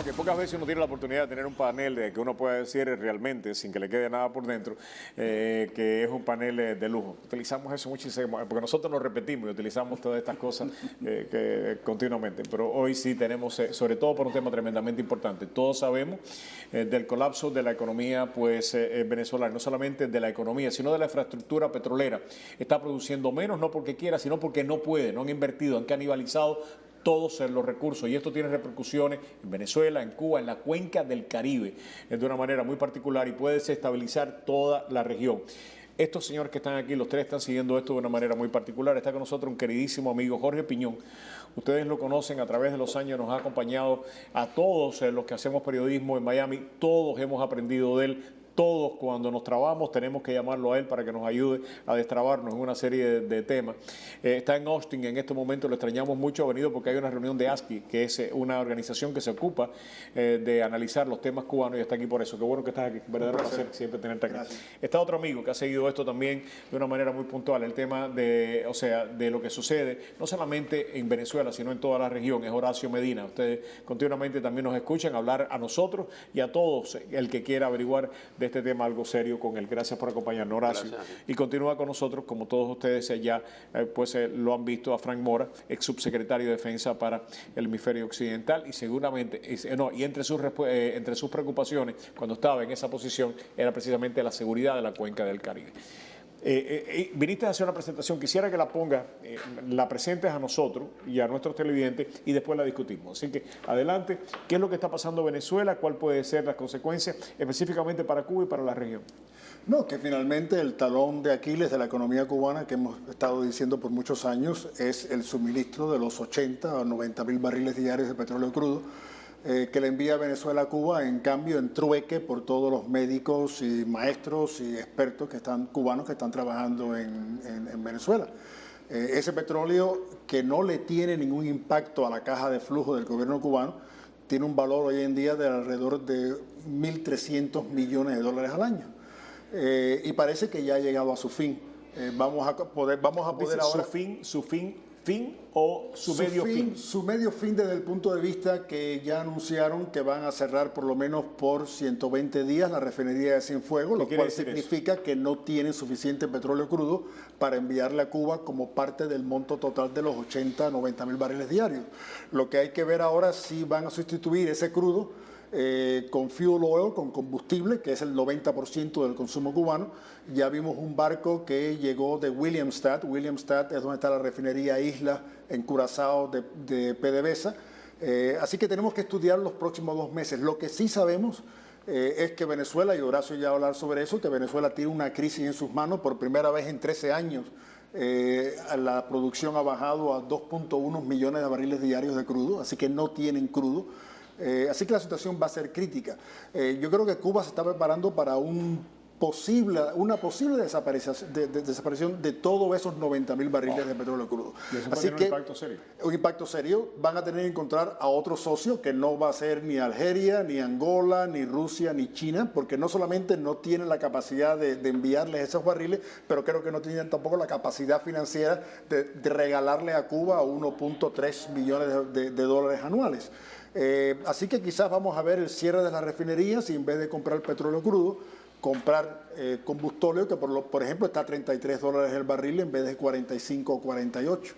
Aunque pocas veces uno tiene la oportunidad de tener un panel de que uno pueda decir realmente, sin que le quede nada por dentro, que es un panel de lujo. Utilizamos eso muchísimo, porque nosotros nos repetimos y utilizamos todas estas cosas continuamente. Pero hoy sí tenemos, sobre todo por un tema tremendamente importante. Todos sabemos del colapso de la economía venezolana, no solamente de la economía, sino de la infraestructura petrolera. Está produciendo menos, no porque quiera, sino porque no puede, no han invertido, han canibalizado todos los recursos, y esto tiene repercusiones en Venezuela, en Cuba, en la cuenca del Caribe, de una manera muy particular, y puede desestabilizar toda la región. Estos señores que están aquí, los tres están siguiendo esto de una manera muy particular. Está con nosotros un queridísimo amigo, Jorge Piñón. Ustedes lo conocen, a través de los años nos ha acompañado a todos los que hacemos periodismo en Miami. Todos hemos aprendido de él. Todos, cuando nos trabamos, tenemos que llamarlo a él para que nos ayude a destrabarnos en una serie de temas. Está en Austin en este momento, lo extrañamos mucho, ha venido porque hay una reunión de ASCI, que es una organización que se ocupa de analizar los temas cubanos, y está aquí por eso. Qué bueno que estás aquí, verdadero placer siempre tenerte aquí. Gracias. Está otro amigo que ha seguido esto también de una manera muy puntual, el tema de lo que sucede, no solamente en Venezuela, sino en toda la región, es Horacio Medina. Ustedes continuamente también nos escuchan hablar a nosotros y a todos el que quiera averiguar de este tema algo serio con él. Gracias por acompañarnos, Horacio. Y continúa con nosotros, como todos ustedes ya lo han visto, a Frank Mora, ex subsecretario de Defensa para el hemisferio occidental, y seguramente, entre sus preocupaciones, cuando estaba en esa posición, era precisamente la seguridad de la cuenca del Caribe. Viniste a hacer una presentación, quisiera que la presentes a nosotros y a nuestros televidentes y después la discutimos. Así que adelante, ¿qué es lo que está pasando en Venezuela? ¿Cuál puede ser las consecuencias específicamente para Cuba y para la región? No, que finalmente el talón de Aquiles de la economía cubana, que hemos estado diciendo por muchos años, es el suministro de los 80 a 90 mil barriles diarios de petróleo crudo que le envía Venezuela a Cuba, en cambio, en trueque por todos los médicos y maestros y expertos cubanos que están trabajando en Venezuela. Ese petróleo, que no le tiene ningún impacto a la caja de flujo del gobierno cubano, tiene un valor hoy en día de alrededor de 1.300 millones de dólares al año. Y parece que ya ha llegado a su fin. Vamos a poder ahora... ¿Fin o su medio fin? Su medio fin, desde el punto de vista que ya anunciaron que van a cerrar por lo menos por 120 días la refinería de Cienfuegos, lo cual significa que no tienen suficiente petróleo crudo para enviarle a Cuba como parte del monto total de los 80 a 90 mil barriles diarios. Lo que hay que ver ahora es si van a sustituir ese crudo con fuel oil, con combustible, que es el 90% del consumo cubano. Ya vimos un barco que llegó de Williamstad. Williamstad es donde está la refinería Isla en Curazao de PDVSA. Así que tenemos que estudiar los próximos 2 meses. Lo que sí sabemos es que Venezuela, y Horacio ya va a hablar sobre eso, que Venezuela tiene una crisis en sus manos por primera vez en 13 años. La producción ha bajado a 2.1 millones de barriles diarios de crudo, así que no tienen crudo. Así que la situación va a ser crítica. Yo creo que Cuba se está preparando para una posible desaparición de todos esos 90 mil barriles de petróleo crudo. Así que un impacto serio. Un impacto serio. Van a tener que encontrar a otro socio, que no va a ser ni Algeria, ni Angola, ni Rusia, ni China, porque no solamente no tienen la capacidad de enviarles esos barriles, pero creo que no tienen tampoco la capacidad financiera de regalarle a Cuba 1.3 millones de dólares anuales. Así que quizás vamos a ver el cierre de las refinerías y, en vez de comprar petróleo crudo, comprar combustóleo, que por ejemplo está a $33 el barril en vez de 45 o 48.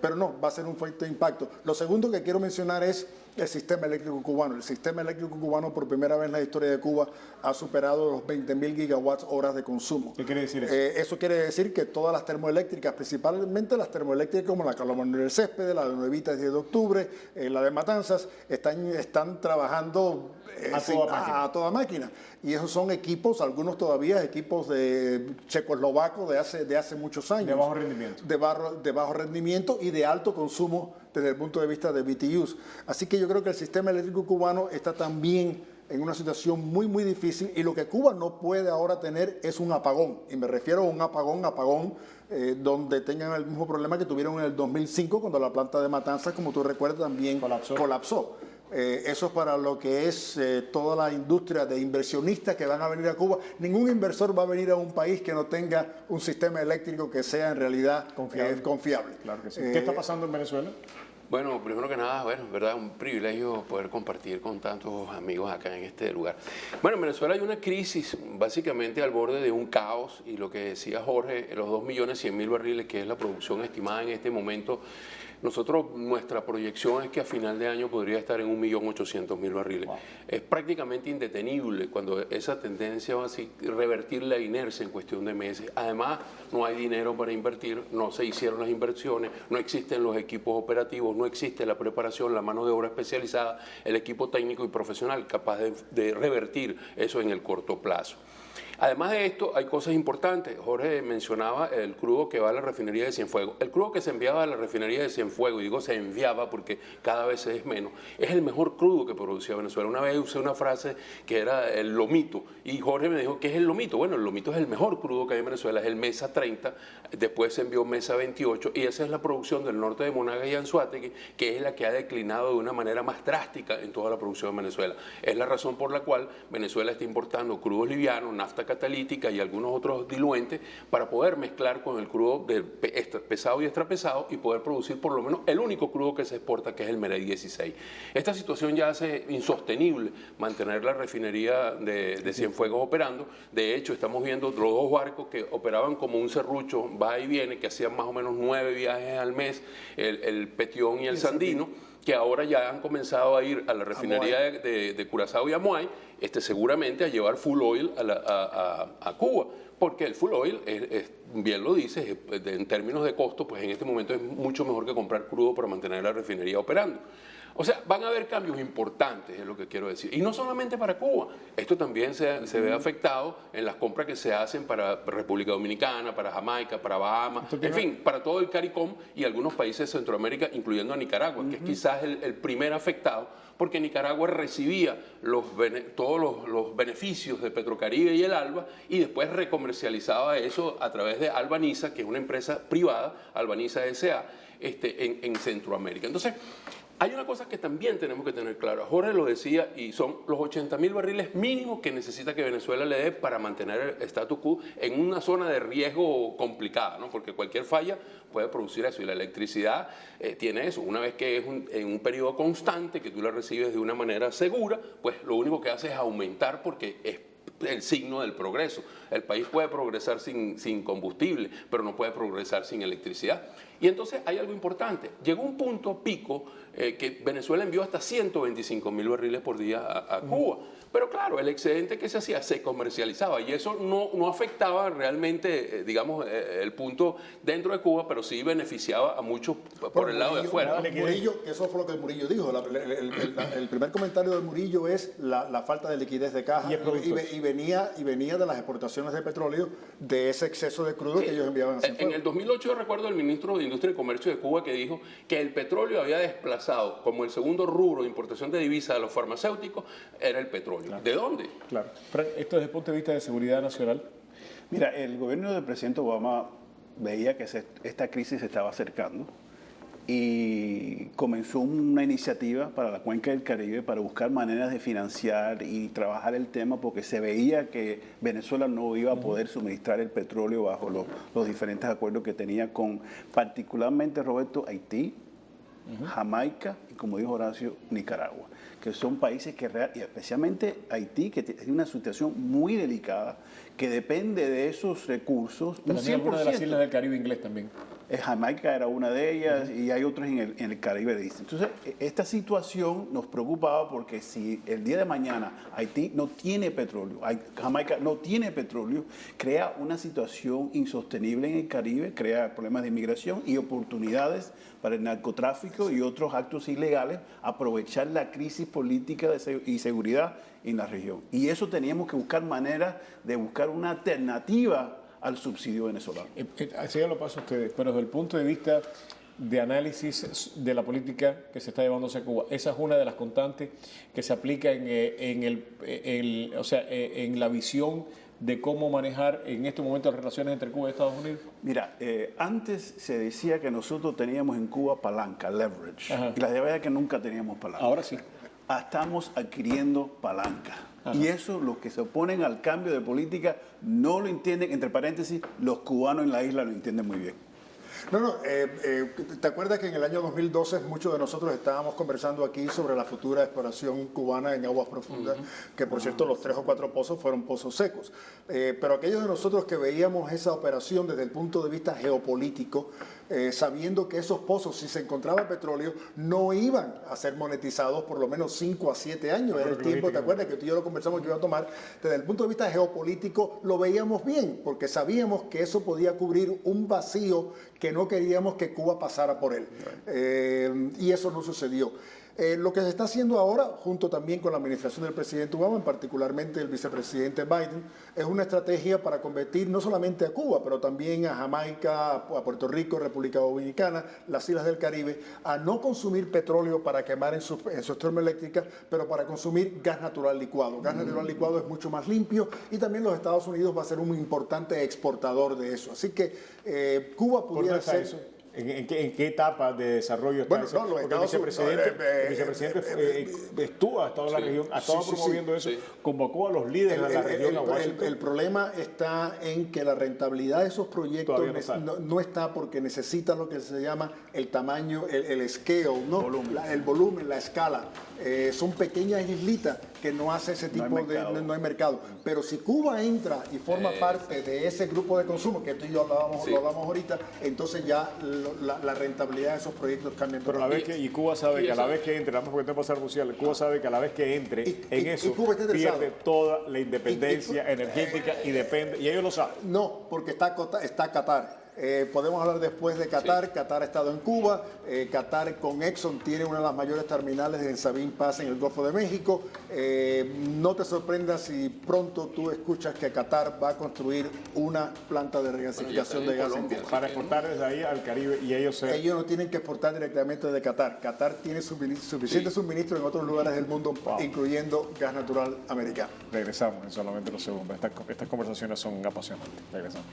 Pero no, va a ser un fuerte impacto. Lo segundo que quiero mencionar es el sistema eléctrico cubano. El sistema eléctrico cubano, por primera vez en la historia de Cuba, ha superado los 20.000 gigawatts horas de consumo. ¿Qué quiere decir eso? Eso quiere decir que todas las termoeléctricas, principalmente las termoeléctricas como la Calomar del Césped, la de Nuevita 10 de octubre, la de Matanzas, están trabajando a toda máquina. Y esos son equipos, algunos todavía equipos de checoslovacos de hace muchos años. De bajo rendimiento. De bajo rendimiento y de alto consumo desde el punto de vista de BTUs. Así que yo creo que el sistema eléctrico cubano está también en una situación muy, muy difícil, y lo que Cuba no puede ahora tener es un apagón. Y me refiero a un apagón donde tengan el mismo problema que tuvieron en el 2005, cuando la planta de Matanzas, como tú recuerdas, también colapsó. Eso es para lo que es toda la industria de inversionistas que van a venir a Cuba. Ningún inversor va a venir a un país que no tenga un sistema eléctrico que sea en realidad confiable. Claro que sí. ¿Qué está pasando en Venezuela? Bueno, primero que nada, bueno, verdad, un privilegio poder compartir con tantos amigos acá en este lugar. Bueno, en Venezuela hay una crisis básicamente al borde de un caos y lo que decía Jorge, los 2.100.000 barriles, que es la producción estimada en este momento, nuestra proyección es que a final de año podría estar en 1.800.000 barriles. Wow. Es prácticamente indetenible cuando esa tendencia va a revertir la inercia en cuestión de meses. Además, no hay dinero para invertir, no se hicieron las inversiones, no existen los equipos operativos, no existe la preparación, la mano de obra especializada, el equipo técnico y profesional capaz de revertir eso en el corto plazo. Además de esto, hay cosas importantes. Jorge mencionaba el crudo que va a la refinería de Cienfuegos. El crudo que se enviaba a la refinería de Cienfuegos, y digo se enviaba porque cada vez es menos, es el mejor crudo que producía Venezuela. Una vez usé una frase que era el lomito, y Jorge me dijo, ¿qué es el lomito? Bueno, el lomito es el mejor crudo que hay en Venezuela, es el Mesa 30, después se envió Mesa 28, y esa es la producción del norte de Monagas y Anzoátegui, que es la que ha declinado de una manera más drástica en toda la producción de Venezuela. Es la razón por la cual Venezuela está importando crudos livianos, nafta catalítica y algunos otros diluentes para poder mezclar con el crudo pesado y extrapesado y poder producir por lo menos el único crudo que se exporta, que es el Merey 16. Esta situación ya hace insostenible mantener la refinería de Cienfuegos operando. De hecho, estamos viendo los dos barcos que operaban como un serrucho, va y viene, que hacían más o menos 9 viajes al mes, el Petión y el Sandino, que ahora ya han comenzado a ir a la refinería de Curazao y Amuay, seguramente a llevar full oil a Cuba, porque el full oil, bien lo dice, en términos de costo, pues en este momento es mucho mejor que comprar crudo para mantener la refinería operando. O sea, van a haber cambios importantes, es lo que quiero decir. Y no solamente para Cuba, esto también se ve afectado en las compras que se hacen para República Dominicana, para Jamaica, para Bahamas, en fin, para todo el CARICOM y algunos países de Centroamérica, incluyendo a Nicaragua, que es quizás el primer afectado, porque Nicaragua recibía todos los beneficios de Petrocaribe y el ALBA y después recomercializaba eso a través de Albaniza, que es una empresa privada, Albaniza S.A., en Centroamérica. Entonces, hay una cosa que también tenemos que tener claro, Jorge lo decía, y son los 80.000 barriles mínimos que necesita que Venezuela le dé para mantener el status quo en una zona de riesgo complicada, ¿no? Porque cualquier falla puede producir eso, y la electricidad tiene eso. Una vez que es en un periodo constante, que tú la recibes de una manera segura, pues lo único que hace es aumentar, porque es el signo del progreso. El país puede progresar sin combustible, pero no puede progresar sin electricidad. Y entonces hay algo importante. Llegó un punto pico que Venezuela envió hasta 125.000 barriles por día a Cuba. Pero claro, el excedente que se hacía se comercializaba y eso no afectaba realmente, digamos, el punto dentro de Cuba, pero sí beneficiaba a muchos por el lado de afuera. Murillo, eso fue lo que Murillo dijo. El primer comentario de Murillo es la falta de liquidez de caja y venía de las exportaciones de petróleo, de ese exceso de crudo que ellos enviaban a Cienfuegos. En el 2008 yo recuerdo al ministro de Industria y Comercio de Cuba que dijo que el petróleo había desplazado como el segundo rubro de importación de divisas de los farmacéuticos, era el petróleo. Claro. ¿De dónde? Claro. Frank, esto desde el punto de vista de seguridad nacional. Mira, el gobierno del presidente Obama veía que esta crisis se estaba acercando y comenzó una iniciativa para la Cuenca del Caribe para buscar maneras de financiar y trabajar el tema, porque se veía que Venezuela no iba a poder suministrar el petróleo bajo los diferentes acuerdos que tenía con, particularmente, Roberto, Haití, Jamaica y, como dijo Horacio, Nicaragua, que son países que, y especialmente Haití, que tiene una situación muy delicada, que depende de esos recursos. Pero también algunas de las islas del Caribe inglés también. Jamaica era una de ellas y hay otros en el Caribe. Entonces, esta situación nos preocupaba porque si el día de mañana Haití no tiene petróleo, Jamaica no tiene petróleo, crea una situación insostenible en el Caribe, crea problemas de inmigración y oportunidades para el narcotráfico y otros actos ilegales, aprovechar la crisis política y seguridad en la región. Y eso teníamos que buscar maneras de buscar una alternativa al subsidio venezolano. Así ya lo paso a ustedes, pero desde el punto de vista de análisis de la política que se está llevando hacia Cuba, esa es una de las constantes que se aplica en la visión de cómo manejar en este momento las relaciones entre Cuba y Estados Unidos. Mira, antes se decía que nosotros teníamos en Cuba palanca, leverage, y la verdad es que nunca teníamos palanca. Ahora sí. Estamos adquiriendo palanca. Y eso, los que se oponen al cambio de política no lo entienden, entre paréntesis, los cubanos en la isla lo entienden muy bien. ¿Te acuerdas que en el año 2012 muchos de nosotros estábamos conversando aquí sobre la futura exploración cubana en aguas profundas? Que por cierto los 3 o 4 pozos fueron pozos secos. Pero aquellos de nosotros que veíamos esa operación desde el punto de vista geopolítico, sabiendo que esos pozos, si se encontraba petróleo, no iban a ser monetizados por lo menos 5 a 7 años. Era el tiempo, ¿te acuerdas que tú y yo lo conversamos que iba a tomar? Desde el punto de vista geopolítico lo veíamos bien, porque sabíamos que eso podía cubrir un vacío que no queríamos que Cuba pasara por él. Y eso no sucedió. Lo que se está haciendo ahora, junto también con la administración del presidente Obama, particularmente el vicepresidente Biden, es una estrategia para convertir no solamente a Cuba, pero también a Jamaica, a Puerto Rico, República Dominicana, las islas del Caribe, a no consumir petróleo para quemar en sus termoeléctricas, pero para consumir gas natural licuado. Gas natural licuado es mucho más limpio y también los Estados Unidos va a ser un importante exportador de eso. Así que Cuba pudiera ser... Eso? ¿En qué etapa de desarrollo está? Bueno, ese? no, los Porque el vicepresidente estuvo, ha estado en la región, ha estado promoviendo eso, convocó a los líderes de la región a Washington. El problema está en que la rentabilidad de esos proyectos no está porque necesitan lo que se llama el tamaño, el scale, ¿no? El volumen, la escala. Son pequeñas islitas que no hace ese tipo no hay mercado. Pero si Cuba entra y forma parte de ese grupo de consumo, que tú y yo lo hablamos ahorita, entonces ya la rentabilidad de esos proyectos cambia. Pero a la vez y Cuba sabe que a la vez que entre, nada más porque tengo que pasar Bucial, Cuba sabe que a la vez que entre en eso, pierde toda la independencia energética y depende, y ellos lo saben. No, porque está Qatar. Podemos hablar después de Qatar. Qatar ha estado en Cuba. Qatar con Exxon tiene una de las mayores terminales en Sabine Pass en el Golfo de México. No te sorprendas si pronto tú escuchas que Qatar va a construir una planta de regasificación de gas en Cuba. Para exportar desde ahí al Caribe y ellos no tienen que exportar directamente de Qatar. Qatar tiene suficiente suministro en otros lugares del mundo, incluyendo gas natural americano. Regresamos en solamente los segundos. Estas conversaciones son apasionantes. Regresamos.